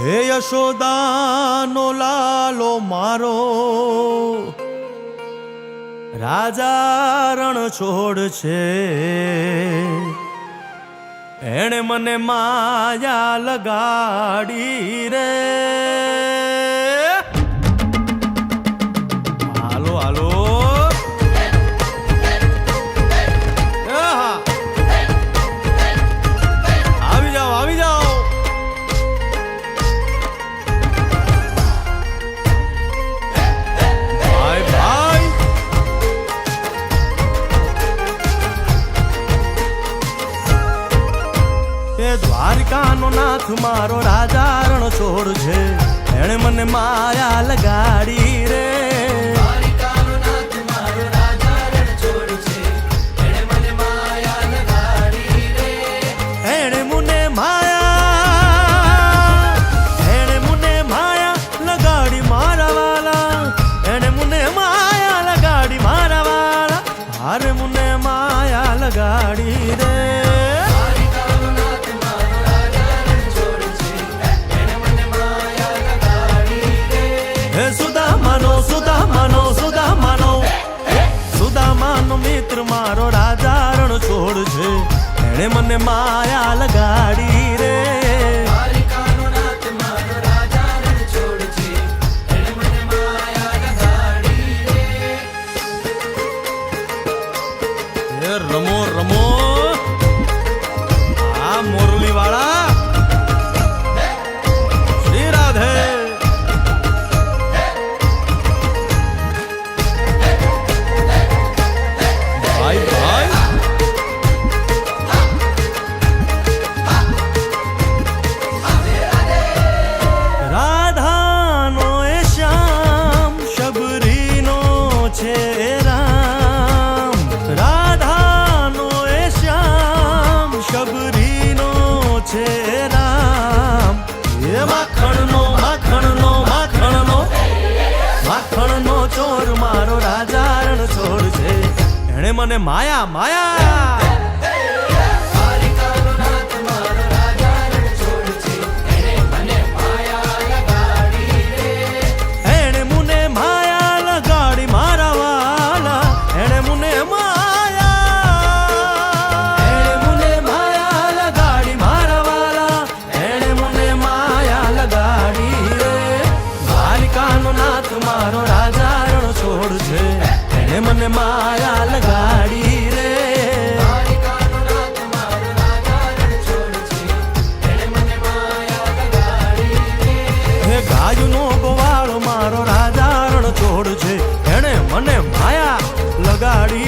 હે યશોદાનો લાલો મારો, રાજા રણ છોડ છે. એણે મને માયા લગાડી રે. હાલો હાલો આવી જાઓ આવી જાઓ. ભાઈ ભાઈ એ દ્વારકાનો નાથ મારો રાજા રણ છોડ છે. એણે મને માયા લગાડી રે. અરે મુને માયા લગાડી રે. હે સુદામાનો સુદામાનો સુદામાનો સુદામાનો મિત્ર મારો રાજા રણ છોડ છે. એણે મને માયા લગાડી રે. રમો રમો આ મોરલી વાળા શ્રી રાધે. ભાઈ ભાઈ રાધાનો એ શ્યામ શબરીનો છે રામ. રાધાનો એ શ્યામ શબરીનો છે રામ. એ માખણનો માખણનો માખણનો માખણનો ચોર મારો રાજા રણ છોડ છે. એણે મને માયા માયા મારો રાજા રણ છોડ છે. એને મને માયા લગાડી રે. હે ગાયનો ગોવાળ મારો રાજા રણ છોડ છે. એને મને માયા લગાડી